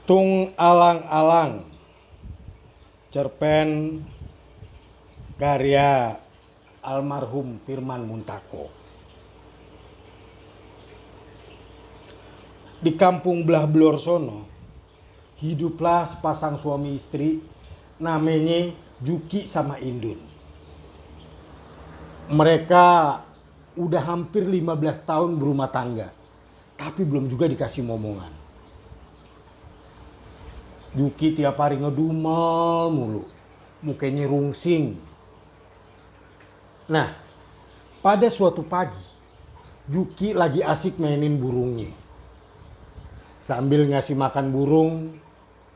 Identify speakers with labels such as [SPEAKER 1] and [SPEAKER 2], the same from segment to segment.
[SPEAKER 1] Tung Alang-Alang, cerpen karya almarhum Firman Muntako. Di kampung belah Blor sono, hiduplah sepasang suami istri namanya Juki sama Indun. Mereka udah hampir 15 tahun berumah tangga, tapi belum juga dikasih momongan. Juki tiap hari ngedumel mulu, mukanya rungsing. Nah, pada suatu pagi, Juki lagi asik mainin burungnya. Sambil ngasih makan burung,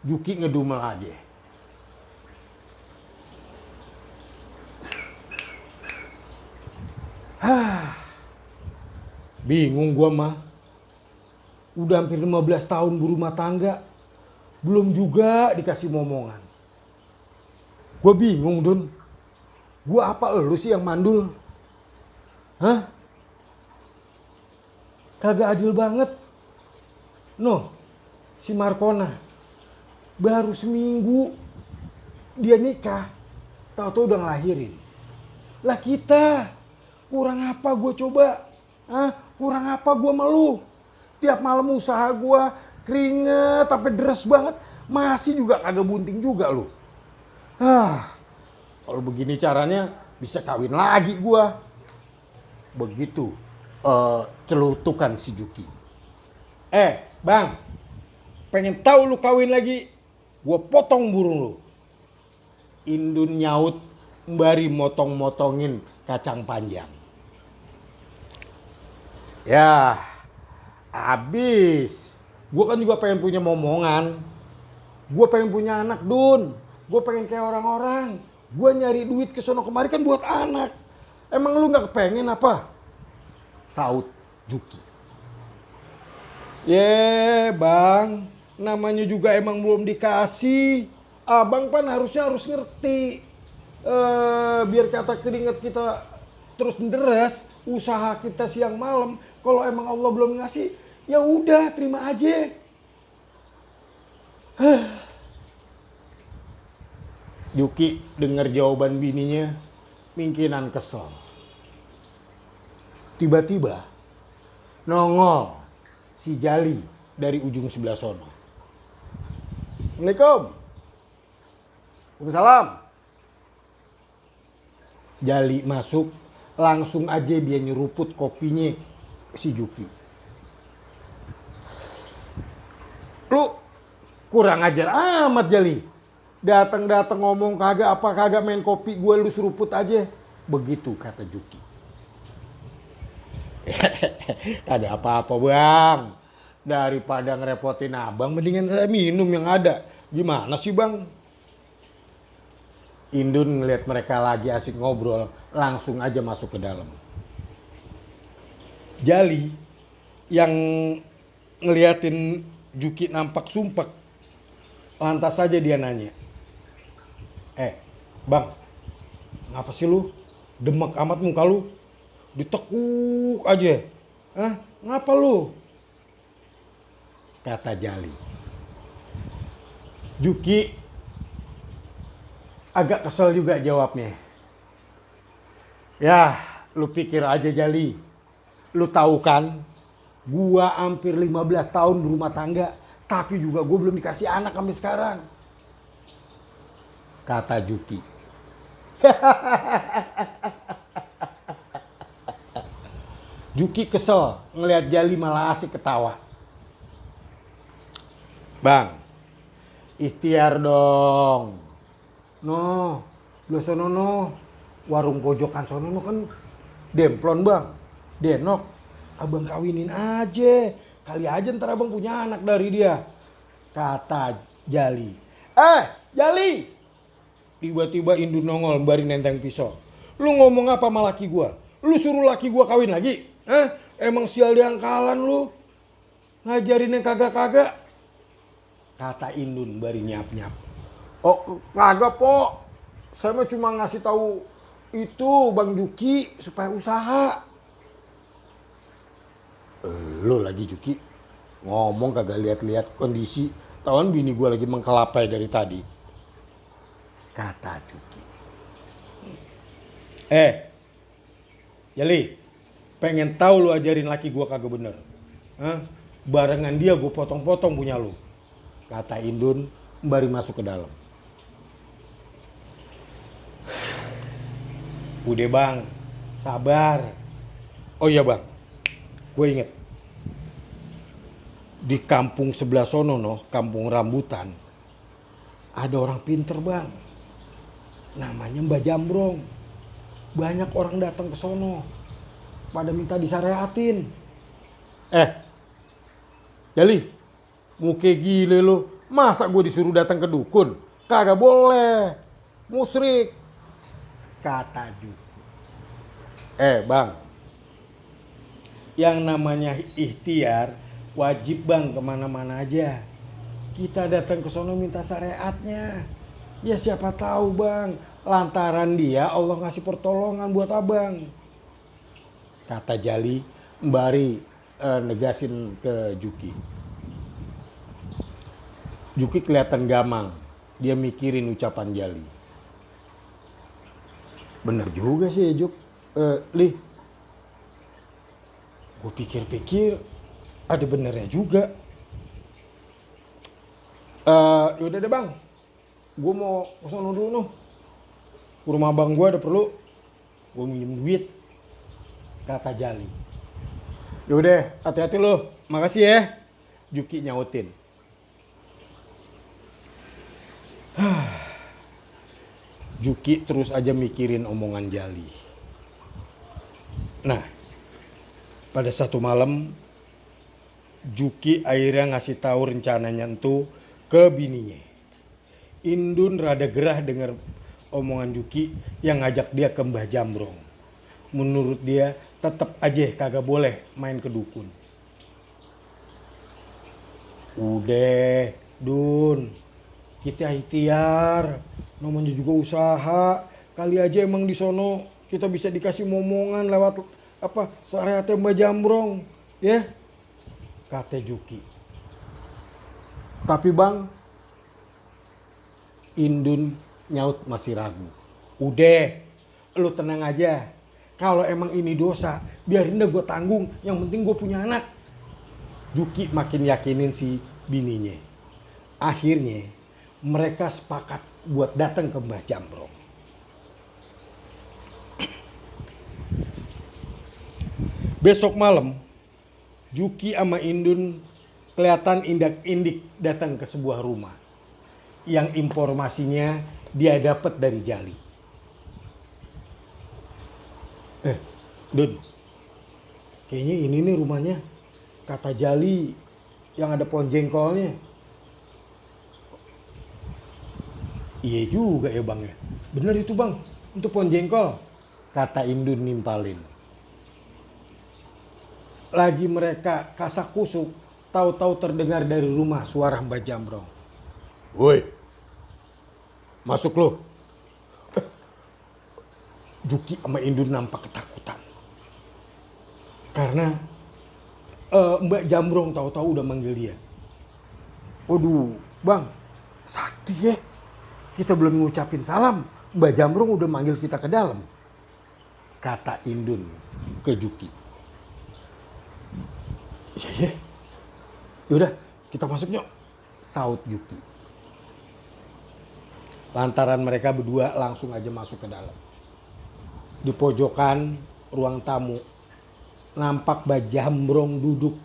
[SPEAKER 1] Juki ngedumel aja. Bingung gua mah. Udah hampir 15 tahun berumah tangga, belum juga dikasih momongan. Gua bingung, Dun. Gua apa elu sih yang mandul? Hah? Kagak adil banget. Noh, si Markona baru seminggu dia nikah, tahu-tahu udah ngelahirin. Lah kita, kurang apa gue coba? Hah? Kurang apa gue malu? Tiap malam usaha gue keringet tapi deres banget, masih juga kagak bunting juga lu. Kalau begini caranya bisa kawin lagi gue. Begitu celutukan si Juki. Bang, pengen tahu lu kawin lagi, gue potong burung lu. Indun nyaut mbari motong-motongin kacang panjang. Ya, abis. Gue kan juga pengen punya momongan. Gue pengen punya anak, Dun. Gue pengen kayak orang-orang. Gue nyari duit ke sono kemari kan buat anak. Emang lu gak kepengen apa? Saut Juki. Bang, namanya juga emang belum dikasih. Abang kan harus ngerti. Biar kata keringat kita terus menderas, usaha kita siang malam. Kalau emang Allah belum ngasih, ya udah terima aja. Juki dengar jawaban bininya, mungkinan kesel. Tiba-tiba nongol si Jali dari ujung sebelah sono. Assalamualaikum. Waalaikumsalam. Jali masuk, langsung aja dia nyeruput kopinya si Juki. Lu kurang ajar amat, Jali. Datang ngomong kagak main kopi gue lu seruput aja. Begitu kata Juki. Ada apa-apa, Bang. Daripada ngerepotin abang, mendingan saya minum yang ada. Gimana sih, Bang? Indun ngeliat mereka lagi asik ngobrol, langsung aja masuk ke dalam. Jali yang ngeliatin Juki nampak sumpek, lantas saja dia nanya, Bang, ngapa sih lu? Demek amat muka lu. Ditekuk aja. Ngapa lu? Kata Jali. Juki agak kesel juga jawabnya. Ya, lu pikir aja, Jali. Lu tahu kan, gua hampir 15 tahun berumah tangga, tapi juga gua belum dikasih anak sampai sekarang. Kata Juki. Juki kesel ngelihat Jali malah asik ketawa. Bang, ikhtiar dong. No, lu sono no. Warung pojokan sono no kan demplon, Bang. Denok, abang kawinin aja. Kali aja ntar abang punya anak dari dia. Kata Jali. Jali! Tiba-tiba Indun nongol bari nenteng pisau. Lu ngomong apa sama laki gua? Lu suruh laki gua kawin lagi? Emang sial diangkalan lu? Ngajarin yang kagak-kagak? Kata Indun bari nyap-nyap. Oh, kagak, Po. Saya mah cuma ngasih tahu itu Bang Juki supaya usaha. Lu lagi Juki ngomong kagak lihat-lihat kondisi, Tawan bini gue lagi mengkelapai dari tadi. Kata Juki. Jali, pengen tahu lu ajarin laki gue kagak bener. Hah? Barengan dia gue potong-potong punya lu. Kata Indun sembari masuk ke dalam. Udah bang, sabar. Oh iya bang, gue inget. Di kampung sebelah sono kampung rambutan. Ada orang pinter bang. Namanya Mbak Jambrong. Banyak orang datang ke sono. Pada minta disyariatin. Jali, muke gile lu. Masa gue disuruh datang ke dukun? Kagak boleh. Musyrik. Kata Juki. Bang. Yang namanya ikhtiar wajib bang kemana-mana aja. Kita datang ke sono minta syariatnya. Ya siapa tahu bang. Lantaran dia Allah ngasih pertolongan buat abang. Kata Jali sembari negasin ke Juki. Juki kelihatan gamang. Dia mikirin ucapan Jali. Bener juga sih Juk. Li. Gue pikir-pikir ada benernya juga. Yaudah deh bang. Gue mau kesana dulu ke rumah abang gue ada perlu. Gue minjem duit. Kata Jali. Yaudah, hati-hati lo. Makasih ya. Juki nyautin. Juki terus aja mikirin omongan Jali. Nah, pada satu malam Juki akhirnya ngasih tahu rencananya itu ke bininya. Indun rada gerah dengar omongan Juki yang ngajak dia ke Mbah Jambrong. Menurut dia tetap aja kagak boleh main ke dukun. Udah, Dun. Kita ikhtiar, namanya juga usaha. Kali aja emang di sono kita bisa dikasih momongan lewat syariatnya Mbah Jambrong, ya? Kata Juki. Tapi bang, Indun nyaut masih ragu. Udah, lu tenang aja. Kalau emang ini dosa, biarin deh gue tanggung. Yang penting gue punya anak. Juki makin yakinin si bininya. Akhirnya mereka sepakat buat datang ke Mbah Jambrong. Besok malam, Juki sama Indun kelihatan indak-indik datang ke sebuah rumah. Yang informasinya dia dapat dari Jali. Dun, kayaknya ini nih rumahnya. Kata Jali yang ada pohon jengkolnya. Iya juga ya bang ya. Bener itu bang, untuk pohon jengkol. Kata Indun nimpalin. Lagi mereka kasak kusuk, tahu-tahu terdengar dari rumah suara Mbah Jambrong. Woi, masuk lo. Juki sama Indun nampak ketakutan. Karena Mbak Jambrong tahu-tahu udah manggil dia. Waduh, bang, sakti ya. Kita belum ngucapin salam, Mbak Jambrong udah manggil kita ke dalam. Kata Indun ke Juki. Iya. Yaudah, kita masuk nyok. Saut Juki. Lantaran mereka berdua langsung aja masuk ke dalam. Di pojokan ruang tamu, nampak Mbah Jambrong duduk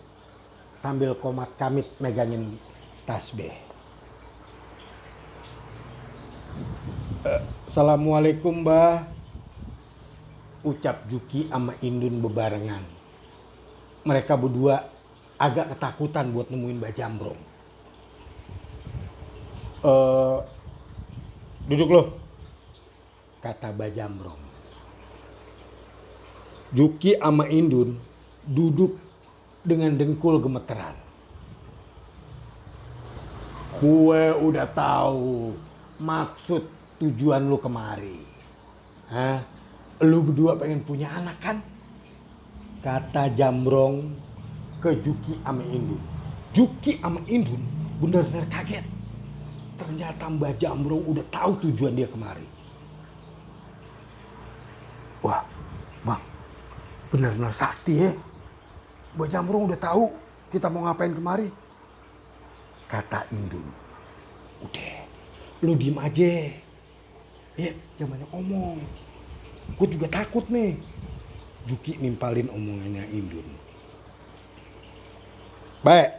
[SPEAKER 1] sambil komat kamit megangin tasbih. Assalamualaikum Mbah, ucap Juki sama Indun bebarengan. Mereka berdua agak ketakutan buat nemuin Mbah Jambrong. Duduk loh, kata Mbah Jambrong. Juki sama Indun duduk dengan dengkul gemeteran. Gue udah tahu maksud tujuan lu kemari. Lu berdua pengen punya anak kan? Kata Jambrong ke Juki sama Indun. Juki sama Indun bener-bener kaget. Ternyata Mbah Jambrong udah tahu tujuan dia kemari. Wah, Bang, bener-bener sakti ya. Mbah Jambrong udah tahu kita mau ngapain kemari. Kata Indun, udah, lu diem aja. Ya, jangan banyak omong. Gue juga takut nih. Juki nimpalin omongannya Indun. Baik,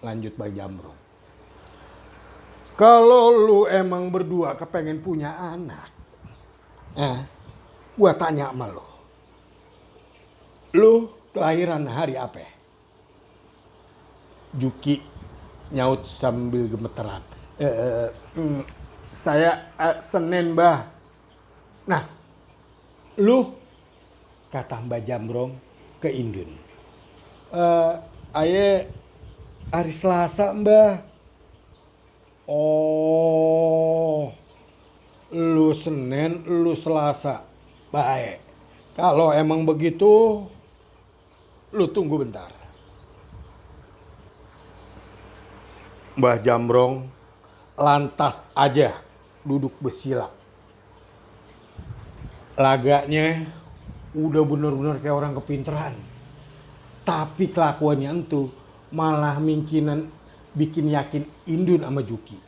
[SPEAKER 1] lanjut Mbah Jambrong. Kalau lu emang berdua kepengen punya anak, gua tanya sama lu. Lu kelahiran hari apa? Juki nyaut sambil gemeteran. Saya Senin, Mbah. Nah, lu, kata Mbah Jambrong ke Indun. Aye hari Selasa, Mbah. Oh, lu Senin, lu Selasa. Baik. Kalau emang begitu, lu tunggu bentar. Mbah Jambrong lantas aja duduk bersila. Laganya udah bener-bener kayak orang kepinteran. Tapi kelakuannya entu malah bikin yakin Indun sama Juki.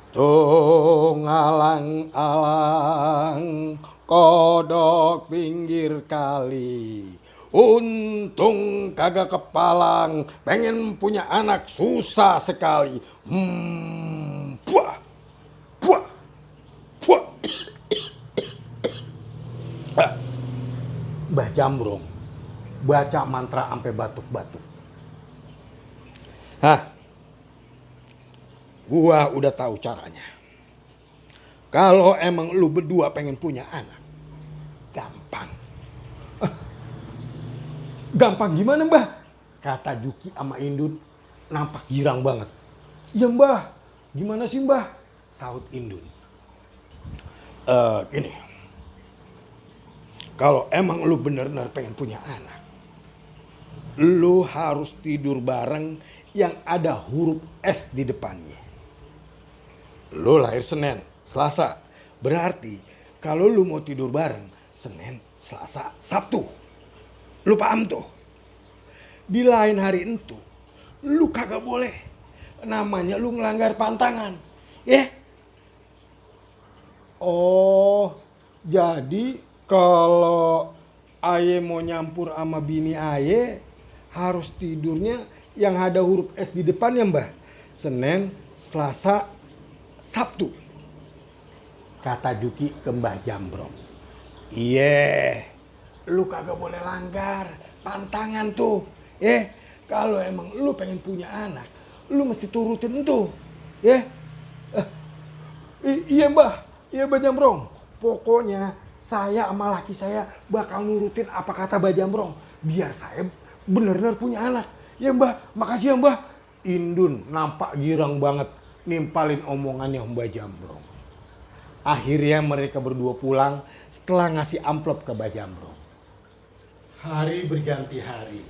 [SPEAKER 1] Tuh ngalang-alang kodok pinggir kali. Untung kagak kepalang, pengen punya anak susah sekali. Buah, buah, buah. Mbah Jambrong baca mantra sampai batuk-batuk. Gua udah tahu caranya. Kalau emang lu berdua pengen punya anak, gampang. Gampang gimana, Mbah? Kata Juki sama Indun nampak girang banget. Ya, Mbah. Gimana sih, Mbah? Sahut Indun. Gini. Kalau emang lu bener-bener pengen punya anak, lu harus tidur bareng yang ada huruf S di depannya. Lu lahir Senin, Selasa. Berarti kalau lu mau tidur bareng Senin, Selasa, Sabtu. Lu paham tuh? Di lain hari itu, lu kagak boleh. Namanya lu ngelanggar pantangan. Ya? Oh, jadi kalau aye mau nyampur sama bini aye, harus tidurnya yang ada huruf S di depannya, Mbah. Senin, Selasa, Sabtu. Kata Juki ke Mbah Jambrong. Iya, lu kagak boleh langgar pantangan tuh. Kalau emang lu pengen punya anak, lu mesti turutin tuh. Iya, Mbah. Iya, Mbah Jambrong. Pokoknya saya sama laki saya bakal nurutin apa kata Mbah Jambrong. Biar saya bener-bener punya anak. Ya, Mbah, makasih ya, Mbah. Indun nampak girang banget nimpalin omongannya Mbah Jambrong. Akhirnya mereka berdua pulang setelah ngasih amplop ke Mbah Jambrong. Hari berganti hari.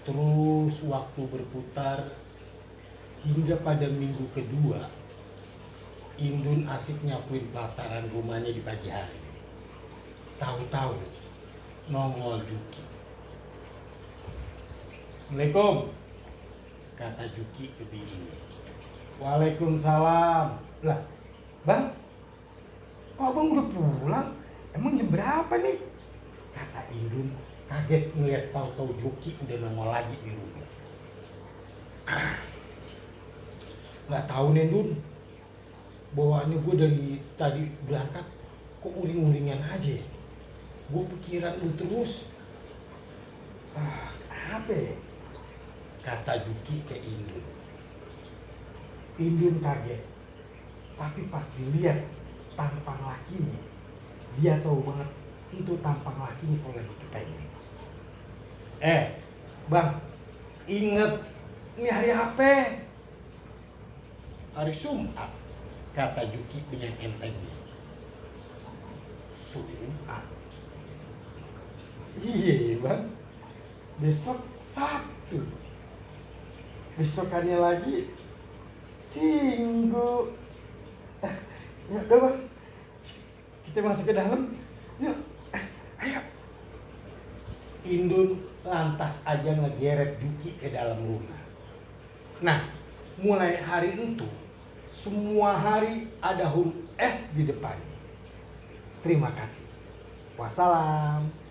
[SPEAKER 1] Terus waktu berputar hingga pada minggu kedua, Indun asik nyapuin pelataran rumahnya di pagi hari. Tahu-tahu nongol Juki. Assalamualaikum, kata Juki ke bini. Waalaikumsalam. Lah, Bang, kok Abang udah pulang? Emang jam berapa nih? Kata Indun kaget ngeliat tahu-tahu Juki udah nongol lagi di rumah. Nggak tahu nih, Dun. Bawaannya gue dari tadi berangkat kok uring-uringan aja. Gue pikiran lu terus. Apa ya? Kata Juki ke Indun. Indun kaget. Tapi pas dilihat tampang lakinya, dia tahu banget itu tampang lakinya kalau lagi kita ini. Bang, inget ini hari apa? Hari Jumat, kata Juki dengan entengnya. Jumat. Iya bang, besok Sabtu, besokannya lagi Minggu. Ya udah bang, kita masuk ke dalam. Yuk, ayo. Indun lantas aja ngegeret Juki ke dalam rumah. Nah, mulai hari itu, semua hari ada huruf S di depan. Terima kasih. Wassalam.